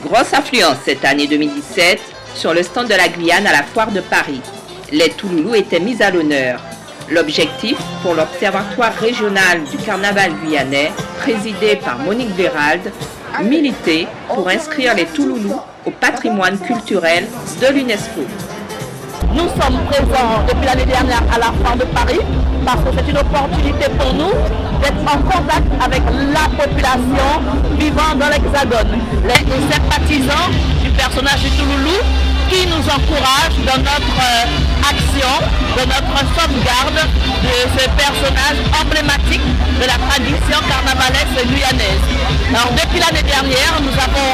Grosse affluence cette année 2017 sur le stand de la Guyane à la Foire de Paris. Les Touloulous étaient mis à l'honneur. L'objectif pour l'Observatoire régional du carnaval guyanais, présidé par Monique Bérald, militer pour inscrire les Touloulous au patrimoine culturel de l'UNESCO. Nous sommes présents depuis l'année dernière à la Foire de Paris parce que c'est une opportunité pour nous d'être en contact avec la population vivant dans l'Hexagone, les sympathisants du personnage du Touloulou qui nous encouragent dans notre action, dans notre sauvegarde de ce personnage emblématique de la tradition carnavalesque guyanaise. Alors depuis l'année dernière, nous avons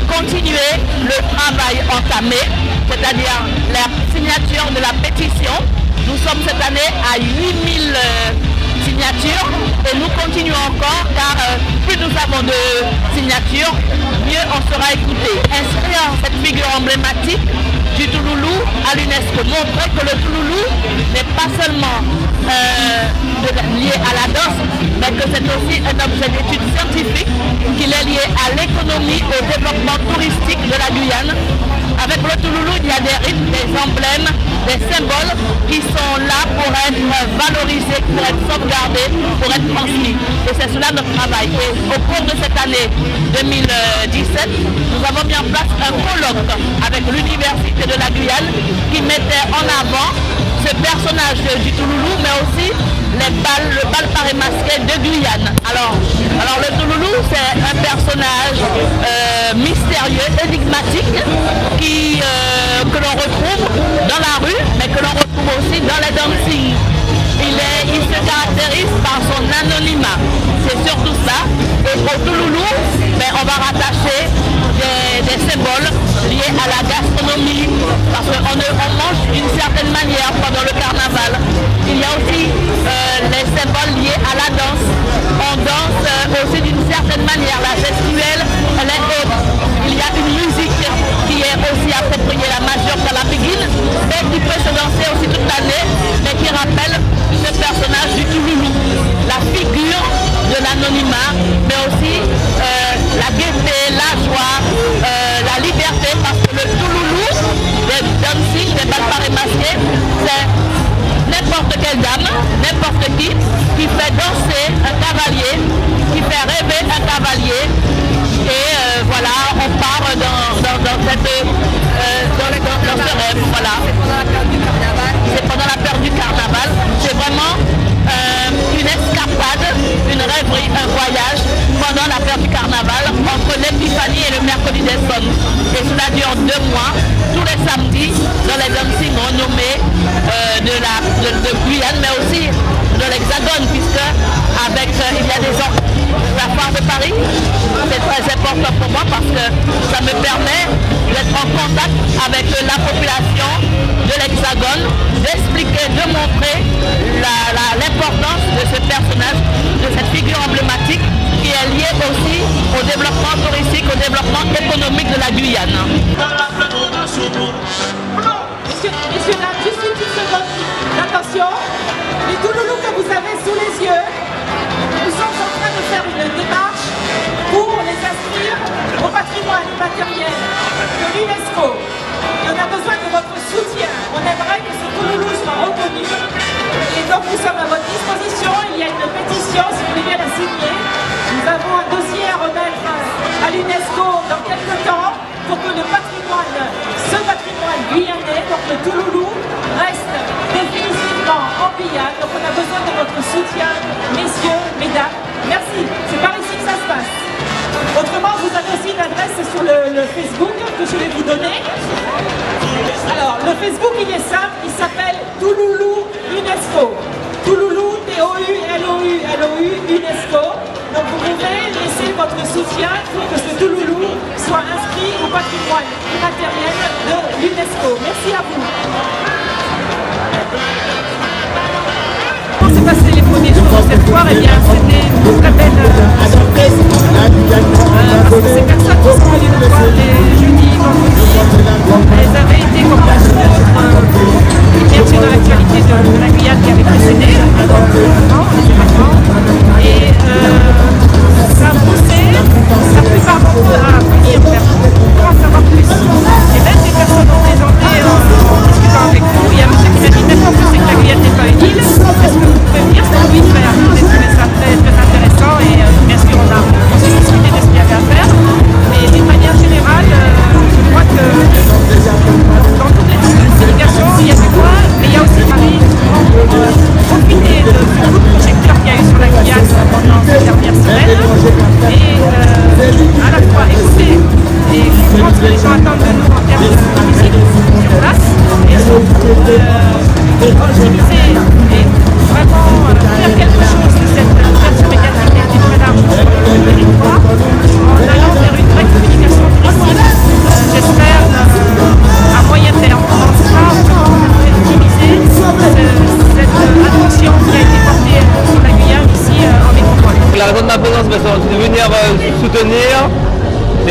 continué le travail entamé, c'est-à-dire la signature de la pétition. Nous sommes cette année à 8000 signatures et nous continuons encore car plus nous avons de signatures, mieux on sera écouté. Inscrire cette figure emblématique du Touloulou à l'UNESCO, montrer que le Touloulou n'est pas seulement lié à la danse, mais que c'est aussi un objet d'étude scientifique, qu'il est lié à l'économie, au développement touristique de la Guyane. Avec le Touloulou, il y a des rites, des emblèmes, des symboles qui sont là pour être valorisés, pour être sauvegardés, pour être transmis. Et c'est cela notre travail. Et au cours de cette année 2017, nous avons mis en place un colloque avec l'Université de la Guyane qui mettait en avant ce personnage du Touloulou, mais aussi le bal paré masqué de Guyane. Alors le Touloulou, c'est un personnage mystérieux, énigmatique, que l'on retrouve dans la rue, mais que l'on retrouve aussi dans les dancing. Il se caractérise par son anonymat. C'est surtout ça. Et au Touloulou, on va rattacher des symboles liés à la gastronomie, parce qu'on mange d'une certaine manière pendant le carnaval. Il y a aussi les symboles liés à la danse. On danse aussi d'une certaine manière. La gestuelle, elle est haute. Il y a une musique qui est aussi appropriée, la majorque à la piguine, mais qui peut se danser aussi toute l'année, mais qui rappelle ce personnage du Touloulou. La figure de l'anonymat, mais aussi la gaieté, la joie, la liberté, parce que le Touloulou, des dancing, des bal paré masqués, c'est n'importe quelle dame, n'importe qui fait danser un cavalier, qui fait rêver un cavalier. Et voilà, on part dans ce rêve. Voilà. C'est pendant la période du carnaval. C'est vraiment une escapade, une rêverie, un voyage pendant la période du carnaval entre l'épiphanie et le mercredi des sommes. Et cela dure 2 mois, tous les samedis, dans les dancing renommés de Guyane, mais aussi de l'Hexagone, puisque il y a des gens. La Foire de Paris, c'est très important pour moi parce que ça me permet d'être en contact avec la population de l'Hexagone, d'expliquer, de montrer l'importance de ce personnage, de cette figure emblématique qui est liée aussi au développement touristique, au développement économique de la Guyane. Messieurs, dames, juste une petite seconde d'attention. Les Touloulous que vous avez sous les yeux, nous sommes en train de faire une démarche pour les inscrire au patrimoine matériel de l'UNESCO. Et on a besoin de votre soutien. On aimerait que ce Touloulou soit reconnu. Et donc nous sommes à votre disposition. Il y a une pétition, si vous voulez bien la signer. Nous avons un dossier à remettre à l'UNESCO dans quelques temps pour que ce patrimoine guyanais, donc le Touloulou, reste définitivement en Guyane. Donc on a besoin de votre soutien, messieurs, mesdames. Merci, c'est par ici que ça se passe. Autrement, vous avez aussi une adresse sur le Facebook que je vais vous donner. Alors, le Facebook, il est simple, il s'appelle Touloulou UNESCO. Touloulou, T-O-U-L-O-U-L-O-U, UNESCO. Donc vous pouvez laisser votre soutien pour que ce Touloulou soit inscrit au patrimoine immatériel de l'UNESCO. Merci à vous. Comment s'est passé les premiers jours de cette foire? Eh bien, c'était une très belle surprise. Parce que ces personnes qui sont venues nous voir les jeudis, vendredis, elles avaient été comme beaucoup d'autres immergées dans l'actualité de la Guyane qui avait précédé, et ça a poussé la plupart d'entre eux à venir faire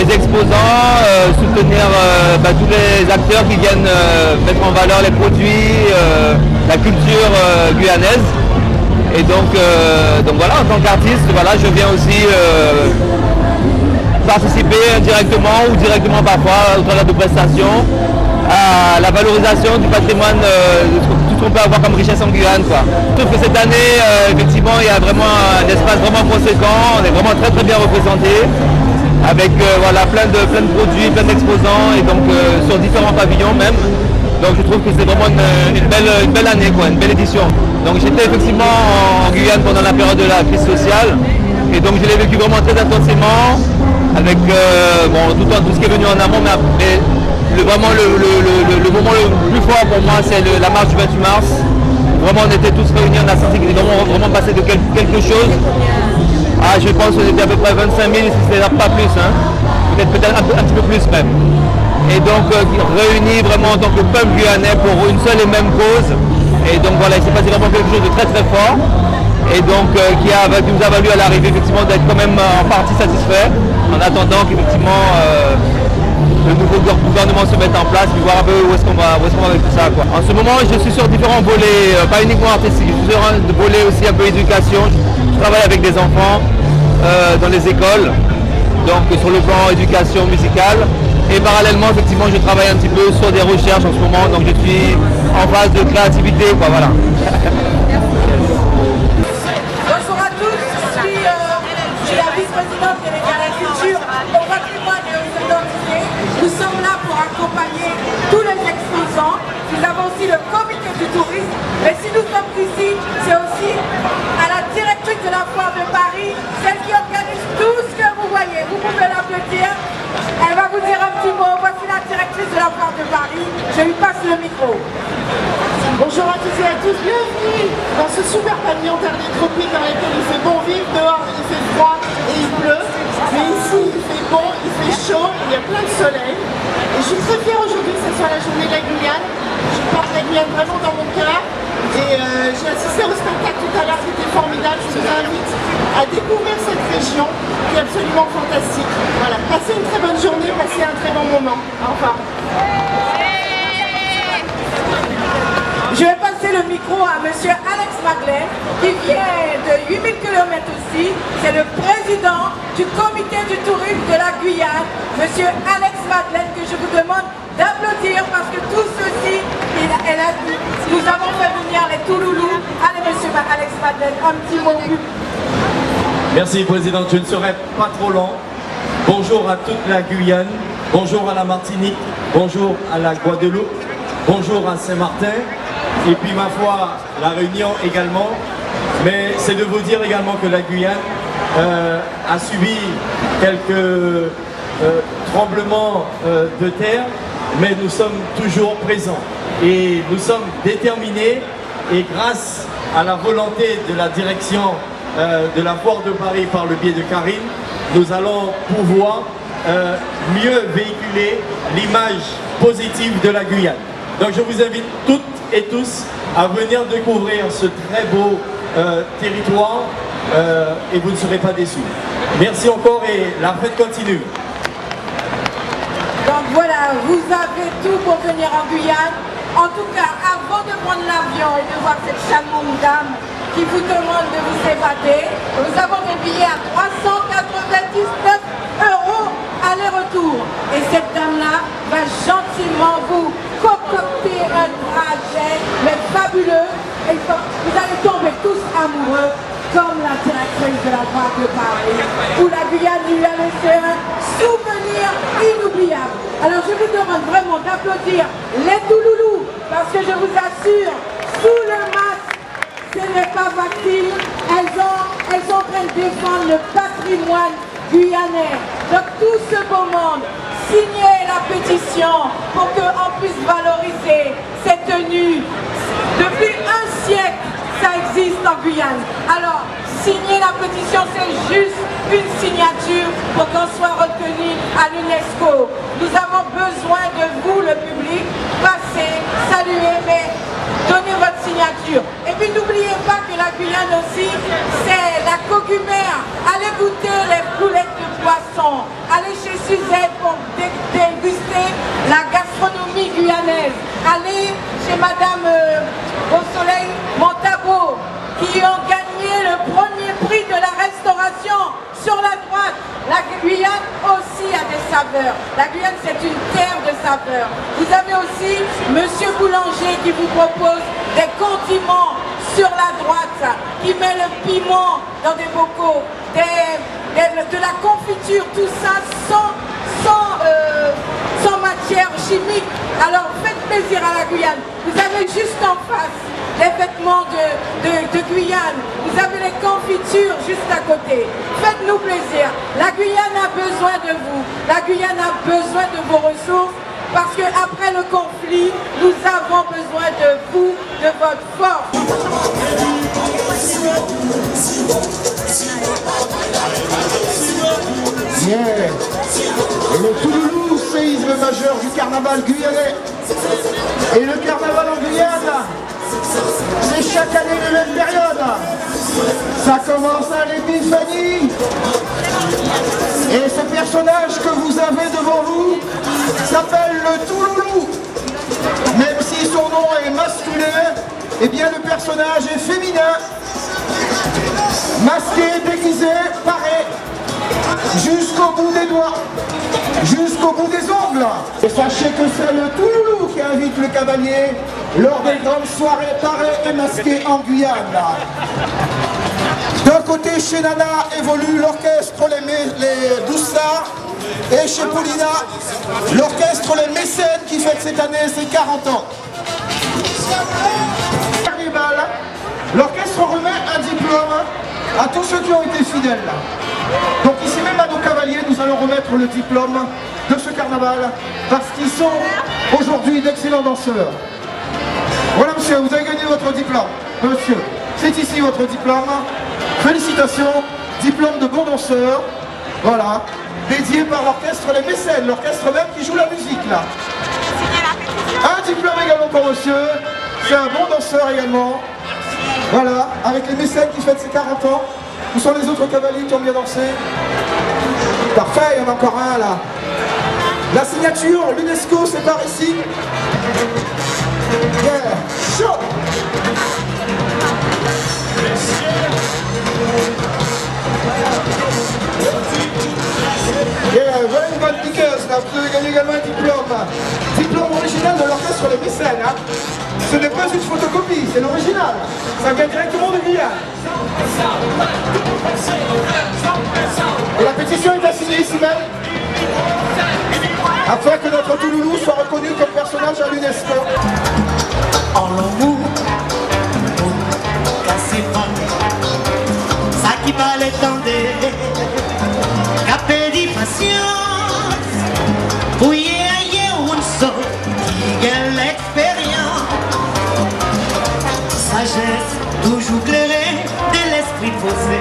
les exposants, soutenir tous les acteurs qui viennent mettre en valeur les produits, la culture guyanaise. Et donc voilà, en tant qu'artiste, voilà, je viens aussi participer indirectement ou directement parfois au travers de prestations à la valorisation du patrimoine, de tout ce qu'on peut avoir comme richesse en Guyane, quoi. Je trouve que cette année, effectivement, il y a vraiment un espace vraiment conséquent, on est vraiment très très bien représenté, avec voilà, plein de produits, plein d'exposants, et donc sur différents pavillons même. Donc je trouve que c'est vraiment une belle année, quoi, une belle édition. Donc j'étais effectivement en Guyane pendant la période de la crise sociale, et donc je l'ai vécu vraiment très intensément, avec tout ce qui est venu en amont, mais vraiment le moment le plus fort pour moi, c'est la marche du 28 mars. Vraiment, on était tous réunis, on a senti qu'il était vraiment passé de quelque chose. Je pense qu'on était à peu près 25 000, si ce n'est pas plus, hein. Peut-être un petit peu plus même. Et donc, réunis vraiment en tant que peuple guyanais pour une seule et même cause. Et donc voilà, il s'est passé vraiment quelque chose de très très fort. Et donc, qui nous a valu à l'arrivée effectivement d'être quand même en partie satisfait, en attendant qu'effectivement le nouveau gouvernement se mette en place, puis voir un peu où est-ce qu'on va avec tout ça, quoi. En ce moment, je suis sur différents volets, pas uniquement artistiques, je suis sur un volet aussi un peu éducation. Je travaille avec des enfants dans les écoles, donc sur le plan éducation musicale. Et parallèlement, effectivement, je travaille un petit peu sur des recherches en ce moment, donc je suis en phase de créativité, quoi, voilà. Bonjour à tous, je suis la vice-présidente déléguée à la culture, au patrimoine et aux identités. Nous sommes là pour accompagner tous les exposants. Nous avons aussi le comité du tourisme. Mais si nous sommes ici, c'est aussi à la directrice de la foire de Paris, celle qui organise tout ce que vous voyez. Vous pouvez l'applaudir. Elle va vous dire un petit mot. Voici la directrice de la foire de Paris. Je lui passe le micro. Bonjour à toutes et à tous, bienvenue dans ce super pavillon dernier tropique dans lequel il fait bon vivre. Dehors il fait froid et il pleut, mais ici il fait bon, il fait chaud, il y a plein de soleil. Et je suis très fière aujourd'hui que ce soit la journée de la Guyane. Je porte la Guyane vraiment dans mon cœur. Et j'ai assisté au spectacle tout à l'heure, c'était formidable. Je vous invite à découvrir cette région qui est absolument fantastique. Voilà, passez une très bonne journée, passez un très bon moment. Au revoir. Je vais passer le micro à monsieur Alex Madeleine, qui vient de 8000 km aussi. C'est le président du comité du tourisme de la Guyane, monsieur Alex Madeleine, que je vous demande d'applaudir parce que tout ceci, nous avons fait venir les Touloulous. Allez, monsieur Alex Madeleine, un petit mot. Merci, présidente. Je ne serai pas trop lent. Bonjour à toute la Guyane, bonjour à la Martinique, bonjour à la Guadeloupe, bonjour à Saint-Martin. Et puis ma foi, la Réunion également, mais c'est de vous dire également que la Guyane a subi quelques tremblements de terre, mais nous sommes toujours présents et nous sommes déterminés, et grâce à la volonté de la direction de la foire de Paris par le biais de Karine, nous allons pouvoir mieux véhiculer l'image positive de la Guyane. Donc je vous invite toutes et tous à venir découvrir ce très beau territoire et vous ne serez pas déçus. Merci encore et la fête continue. Donc voilà, vous avez tout pour venir en Guyane. En tout cas, avant de prendre l'avion et de voir cette charmante dame qui vous demande de vous évader, nous avons des billets à 399 € aller-retour. Et cette dame-là va gentiment vous concocter un trajet, mais fabuleux. Et vous allez tomber tous amoureux, comme la directrice de la foire de Paris, où la Guyane lui a laissé un souvenir inoubliable. Alors je vous demande vraiment d'applaudir les Touloulous, parce que je vous assure, sous le masque, ce n'est pas facile. Elles sont en train de défendre le patrimoine guyanais. Donc tout ce beau monde, signez la pétition pour qu'on puisse valoriser ces tenues. Depuis un siècle, ça existe en Guyane. Alors, signer la pétition, c'est juste une signature pour qu'on soit retenu à l'UNESCO. Nous avons besoin de vous, le public. Passez, saluez, mais donnez votre signature. Et puis n'oubliez pas que la Guyane aussi, c'est la cocumère. Allez goûter les boulettes de poisson. Allez chez Suzette pour déguster la gastronomie guyanaise. Allez chez Madame Au Soleil Montabo, qui ont gagné le premier prix de la restauration sur la droite. La Guyane aussi a des saveurs. La Guyane, c'est une terre de saveurs. Vous avez aussi Monsieur Boulanger qui vous propose des condiments sur la droite, qui met le piment dans des bocaux, de la confiture, tout ça sans matière chimique. Alors faites plaisir à la Guyane. Vous avez juste en face les vêtements de Guyane. Vous avez les confitures juste à côté. Faites-nous plaisir. La Guyane a besoin de vous. La Guyane a besoin de vos ressources parce qu'après le conflit, nous avons besoin de vous, de votre force. Yeah. Et le Touloulou, séisme majeur du carnaval guyanais. Et le carnaval en Guyane, c'est chaque année la même période. Ça commence à l'épiphanie. Et ce personnage que vous avez devant vous s'appelle le Touloulou. Même si son nom est masculin, eh bien le personnage est féminin. Masqué, déguisé, paré, jusqu'au bout des doigts, jusqu'au bout des ongles. Et sachez que c'est le Touloulou qui invite le cavalier lors des grandes soirées parées et masquées en Guyane. D'un côté, chez Nana évolue l'orchestre Les 12 Stars, et chez Paulina, l'orchestre Les Mécènes qui fête cette année ses 40 ans. Carnival, l'orchestre remet un diplôme à tous ceux qui ont été fidèles. Donc ici même à nos cavaliers, nous allons remettre le diplôme de ce carnaval parce qu'ils sont aujourd'hui d'excellents danseurs. Voilà monsieur, vous avez gagné votre diplôme. Monsieur, c'est ici votre diplôme. Félicitations, diplôme de bon danseur. Voilà, dédié par l'orchestre Les Mécènes, l'orchestre même qui joue la musique là. Un diplôme également pour monsieur, c'est un bon danseur également. Voilà, avec Les Mécènes qui fêtent ses 40 ans. Où sont les autres cavaliers qui ont bien dansé? Parfait, il y en a encore un là. La signature, l'UNESCO, c'est par ici. Yeah, chaud. Yeah, voilà une bonne piqueuse là, vous avez gagné également un diplôme. Diplôme original de l'orchestre Les Mécènes. Hein. Ce n'est pas une photocopie, c'est l'original. Ça vient directement de Guyane. Et la pétition est assignée ici même, afin que notre Touloulou soit reconnu comme personnage à l'UNESCO. En l'amour, casser ça qui va l'étendre, capé de patience, pour y aller un saut qui gagne l'expérience, sagesse toujours clairée de l'esprit posé,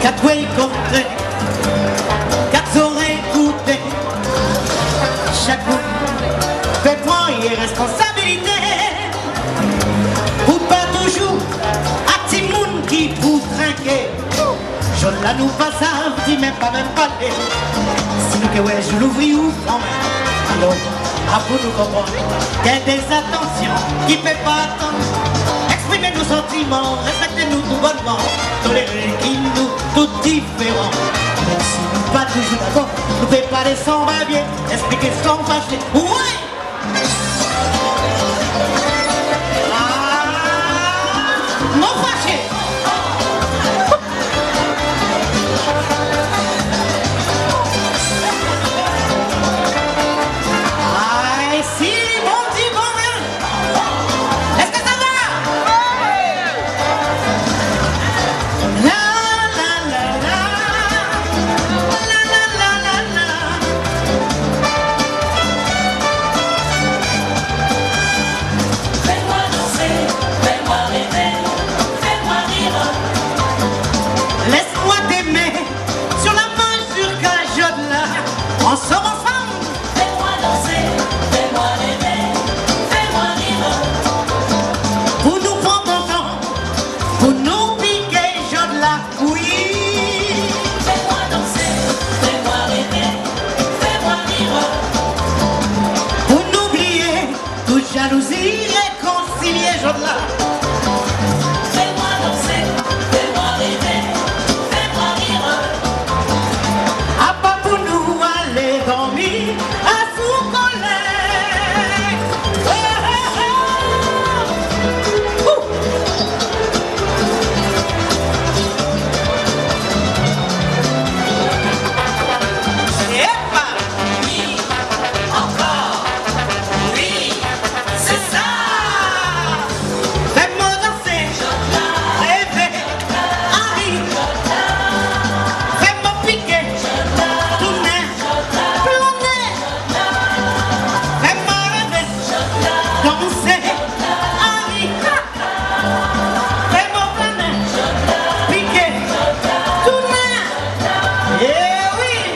quatre way compter, quatre oreilles écoutées, chaque coup fait-moi et responsabilité, ou pas toujours à petit monde qui vous trinquer. Je la nous pas ça, dis même pas parler. Si nous que ouais, je l'ouvris ou quand même. Alors, à vous nous comprendre qu'il y a des attentions qui ne fait pas attendre. Exprimez nos sentiments, respectez-nous tout bonnement, tolérez qui nous tout différents. Même si nous pas toujours d'accord, nous ne fait pas des sans bien, expliquez sans fâcher. Ouais!